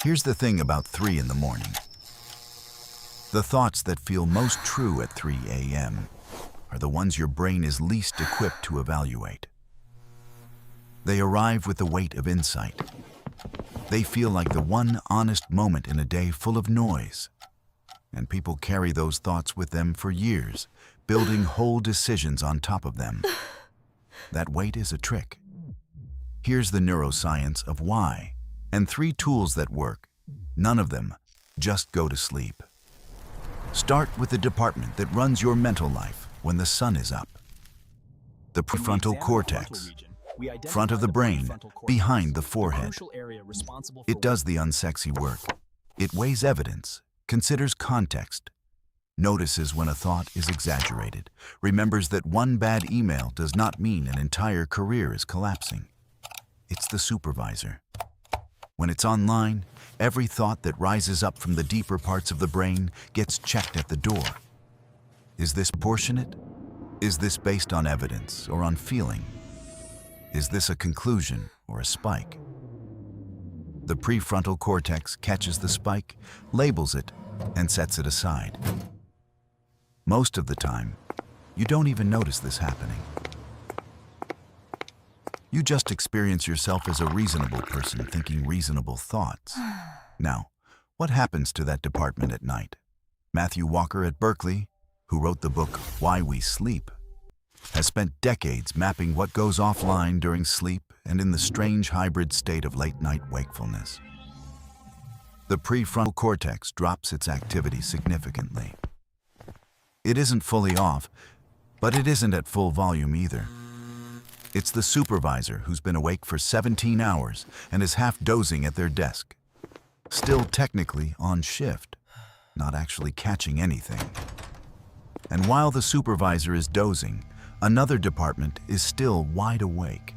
Here's the thing about 3 in the morning. The thoughts that feel most true at 3 a.m. are the ones your brain is least equipped to evaluate. They arrive with the weight of insight. They feel like the one honest moment in a day full of noise. And people carry those thoughts with them for years, building whole decisions on top of them. That weight is a trick. Here's the neuroscience of why, and 3 tools that work. None of them just go to sleep. Start with the department that runs your mental life when the sun is up. The prefrontal cortex, front of the brain, behind the forehead. It does the unsexy work. It weighs evidence, considers context, notices when a thought is exaggerated, remembers that one bad email does not mean an entire career is collapsing. It's the supervisor. When it's online, every thought that rises up from the deeper parts of the brain gets checked at the door. Is this proportionate? Is this based on evidence or on feeling? Is this a conclusion or a spike? The prefrontal cortex catches the spike, labels it, and sets it aside. Most of the time, you don't even notice this happening. You just experience yourself as a reasonable person thinking reasonable thoughts. Now, what happens to that department at night? Matthew Walker at Berkeley, who wrote the book Why We Sleep, has spent decades mapping what goes offline during sleep and in the strange hybrid state of late-night wakefulness. The prefrontal cortex drops its activity significantly. It isn't fully off, but it isn't at full volume either. It's the supervisor who's been awake for 17 hours and is half dozing at their desk. Still technically on shift, not actually catching anything. And while the supervisor is dozing, another department is still wide awake.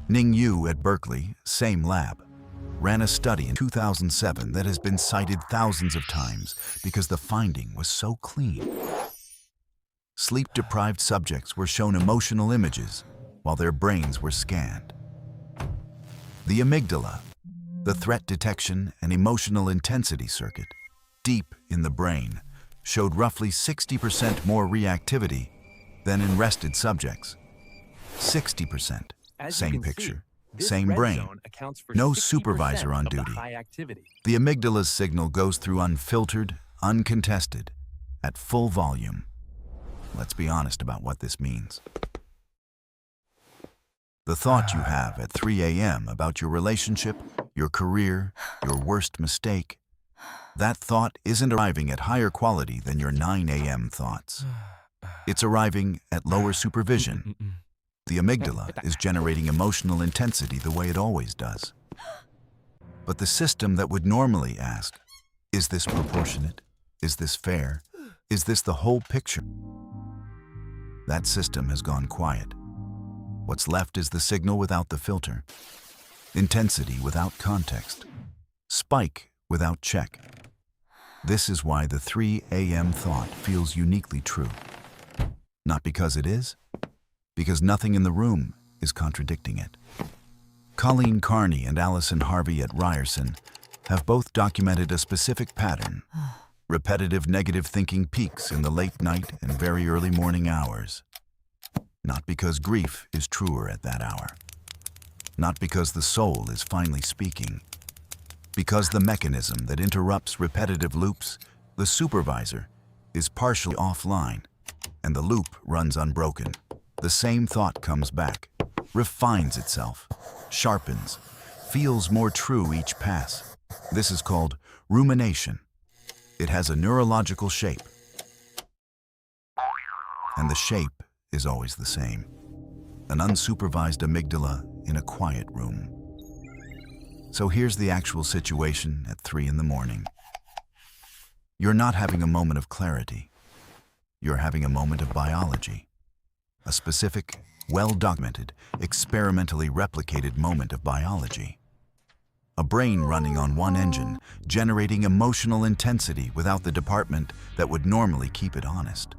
Ning Yu at Berkeley, same lab, ran a study in 2007 that has been cited thousands of times because the finding was so clean. Sleep-deprived subjects were shown emotional images while their brains were scanned. The amygdala, the threat detection and emotional intensity circuit, deep in the brain, showed roughly 60% more reactivity than in rested subjects. 60%, same picture, same brain, no supervisor on duty. The amygdala's signal goes through unfiltered, uncontested, at full volume. Let's be honest about what this means. The thought you have at 3 a.m. about your relationship, your career, your worst mistake, that thought isn't arriving at higher quality than your 9 a.m. thoughts. It's arriving at lower supervision. The amygdala is generating emotional intensity the way it always does. But the system that would normally ask, is this proportionate? Is this fair? Is this the whole picture? That system has gone quiet. What's left is the signal without the filter, intensity without context, spike without check. This is why the 3 a.m. thought feels uniquely true. Not because it is, because nothing in the room is contradicting it. Colleen Carney and Allison Harvey at Ryerson have both documented a specific pattern. Repetitive negative thinking peaks in the late night and very early morning hours. Not because grief is truer at that hour. Not because the soul is finally speaking. Because the mechanism that interrupts repetitive loops, the supervisor, is partially offline, and the loop runs unbroken. The same thought comes back, refines itself, sharpens, feels more true each pass. This is called rumination. It has a neurological shape, and the shape is always the same. An unsupervised amygdala in a quiet room. So here's the actual situation at 3 in the morning. You're not having a moment of clarity. You're having a moment of biology. A specific, well-documented, experimentally replicated moment of biology. A brain running on one engine, generating emotional intensity without the department that would normally keep it honest.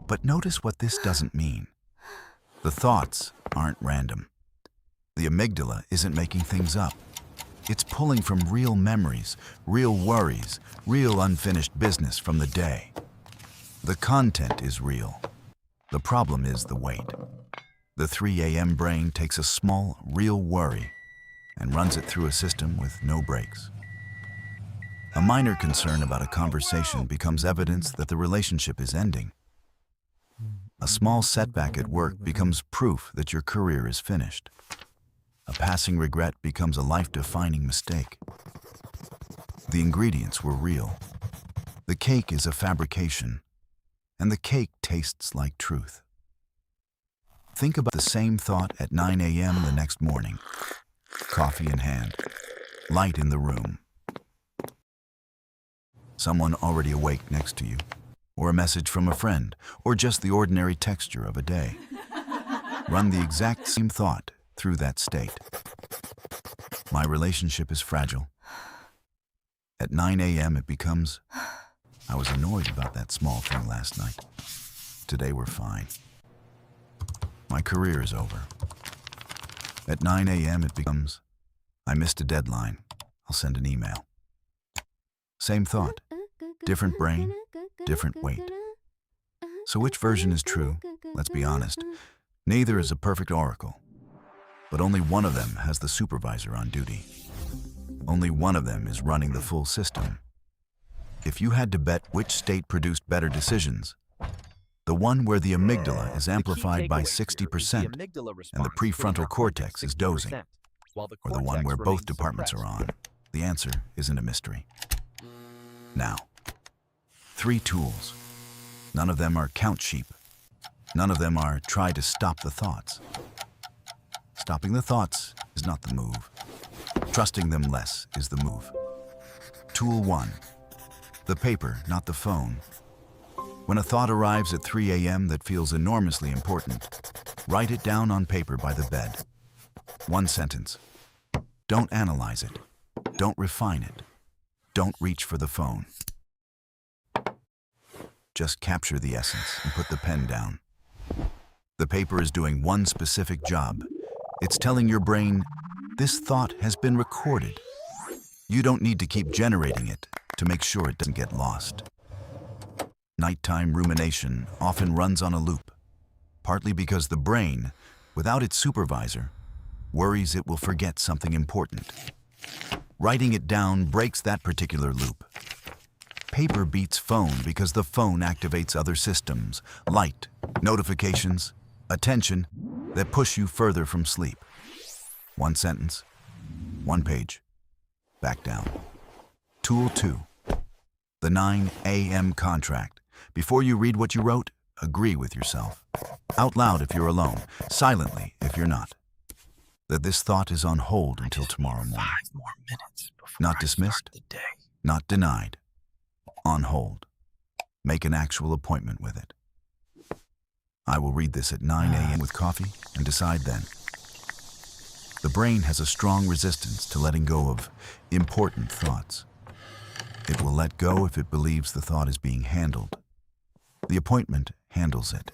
But notice what this doesn't mean. The thoughts aren't random. The amygdala isn't making things up. It's pulling from real memories, real worries, real unfinished business from the day. The content is real. The problem is the weight. The 3 a.m. brain takes a small, real worry and runs it through a system with no brakes. A minor concern about a conversation becomes evidence that the relationship is ending. A small setback at work becomes proof that your career is finished. A passing regret becomes a life-defining mistake. The ingredients were real. The cake is a fabrication, and the cake tastes like truth. Think about the same thought at 9 a.m. the next morning. Coffee in hand, light in the room. Someone already awake next to you, or a message from a friend, or just the ordinary texture of a day. Run the exact same thought through that state. My relationship is fragile. At 9 a.m. it becomes, I was annoyed about that small thing last night. Today we're fine. My career is over. At 9 a.m. it becomes, I missed a deadline. I'll send an email. Same thought, different brain, different weight. So which version is true? Let's be honest. Neither is a perfect oracle. But only one of them has the supervisor on duty. Only one of them is running the full system. If you had to bet which state produced better decisions, the one where the amygdala is amplified by 60% and the prefrontal cortex is dozing, or the one where both departments are on, the answer isn't a mystery. Now, 3 tools. None of them are count sheep. None of them are try to stop the thoughts. Stopping the thoughts is not the move. Trusting them less is the move. Tool 1. The paper, not the phone. When a thought arrives at 3 a.m. that feels enormously important, write it down on paper by the bed. 1 sentence. Don't analyze it. Don't refine it. Don't reach for the phone. Just capture the essence and put the pen down. The paper is doing one specific job. It's telling your brain, this thought has been recorded. You don't need to keep generating it to make sure it doesn't get lost. Nighttime rumination often runs on a loop, partly because the brain, without its supervisor, worries it will forget something important. Writing it down breaks that particular loop. Paper beats phone because the phone activates other systems, light, notifications, attention, that push you further from sleep. 1 sentence, 1 page, back down. Tool 2, the 9 a.m. contract. Before you read what you wrote, agree with yourself. Out loud if you're alone, silently if you're not. That this thought is on hold until tomorrow morning. 5 more minutes before Not dismissed, the day. not denied. On hold. Make an actual appointment with it. I will read this at 9 a.m. with coffee and decide then. The brain has a strong resistance to letting go of important thoughts. It will let go if it believes the thought is being handled. The appointment handles it.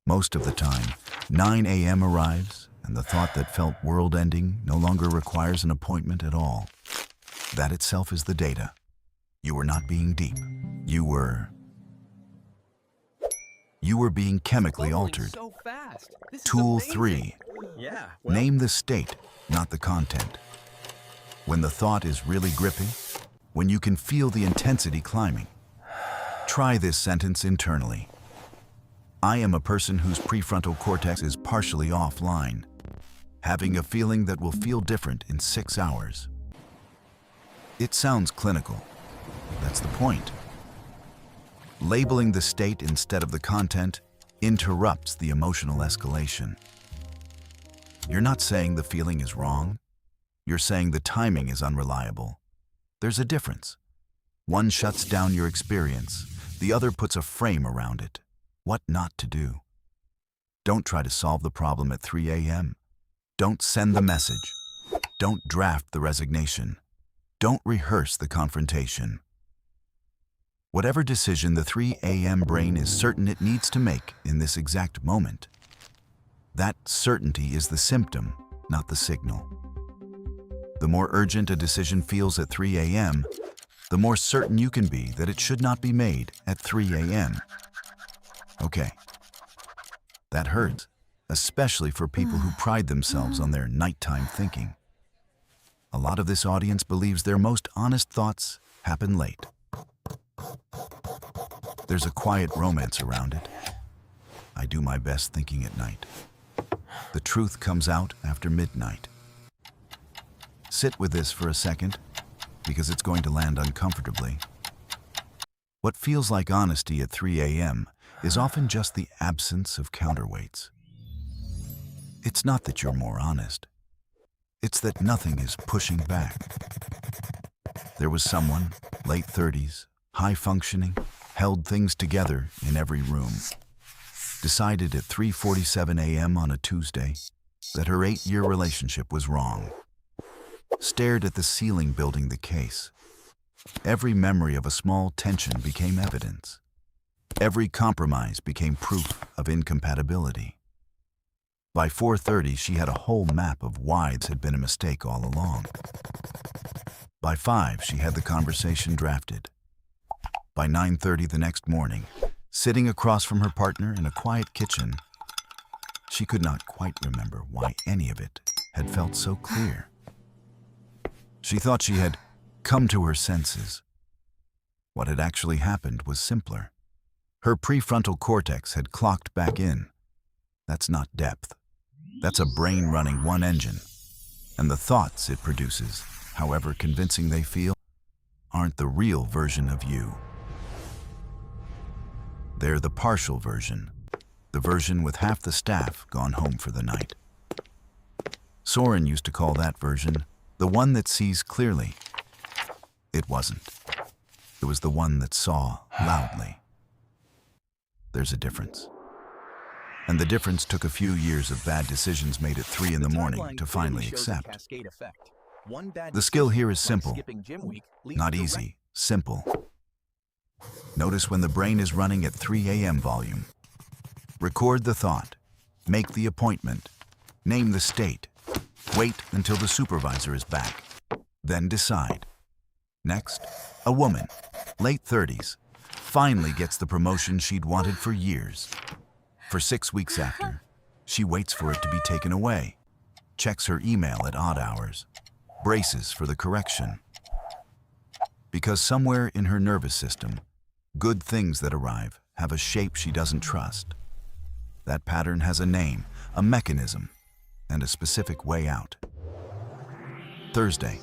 Most of the time, 9 a.m. arrives and the thought that felt world-ending no longer requires an appointment at all. That itself is the data. You were not being deep. You were being chemically altered. So fast. This is Tool amazing. 3. Yeah. Name the state, not the content. When the thought is really gripping, when you can feel the intensity climbing. Try this sentence internally. I am a person whose prefrontal cortex is partially offline, having a feeling that will feel different in 6 hours. It sounds clinical. That's the point. Labeling the state instead of the content interrupts the emotional escalation. You're not saying the feeling is wrong. You're saying the timing is unreliable. There's a difference. One shuts down your experience. The other puts a frame around it. What not to do. Don't try to solve the problem at 3 a.m. Don't send the message. Don't draft the resignation. Don't rehearse the confrontation. Whatever decision the 3 a.m. brain is certain it needs to make in this exact moment, that certainty is the symptom, not the signal. The more urgent a decision feels at 3 a.m., the more certain you can be that it should not be made at 3 a.m. Okay, that hurts, especially for people who pride themselves on their nighttime thinking. A lot of this audience believes their most honest thoughts happen late. There's a quiet romance around it. I do my best thinking at night. The truth comes out after midnight. Sit with this for a second, because it's going to land uncomfortably. What feels like honesty at 3 a.m. is often just the absence of counterweights. It's not that you're more honest. It's that nothing is pushing back. There was someone, late 30s, high-functioning, held things together in every room. Decided at 3:47 a.m. on a Tuesday that her 8-year relationship was wrong. Stared at the ceiling building the case. Every memory of a small tension became evidence. Every compromise became proof of incompatibility. By 4:30, she had a whole map of why this had been a mistake all along. By 5, she had the conversation drafted. By 9:30 the next morning, sitting across from her partner in a quiet kitchen, she could not quite remember why any of it had felt so clear. She thought she had come to her senses. What had actually happened was simpler. Her prefrontal cortex had clocked back in. That's not depth. That's a brain running one engine. And the thoughts it produces, however convincing they feel, aren't the real version of you. They're the partial version, the version with half the staff gone home for the night. Soren used to call that version the one that sees clearly. It wasn't. It was the one that saw loudly. There's a difference. And the difference took a few years of bad decisions made at 3 in the morning to finally accept. The skill here is simple, not easy, simple. Notice when the brain is running at 3 a.m. volume. Record the thought, make the appointment, name the state, wait until the supervisor is back, then decide. Next, a woman, late 30s, finally gets the promotion she'd wanted for years. For 6 weeks after, she waits for it to be taken away, checks her email at odd hours, braces for the correction. Because somewhere in her nervous system, good things that arrive have a shape she doesn't trust. That pattern has a name, a mechanism, and a specific way out. Thursday,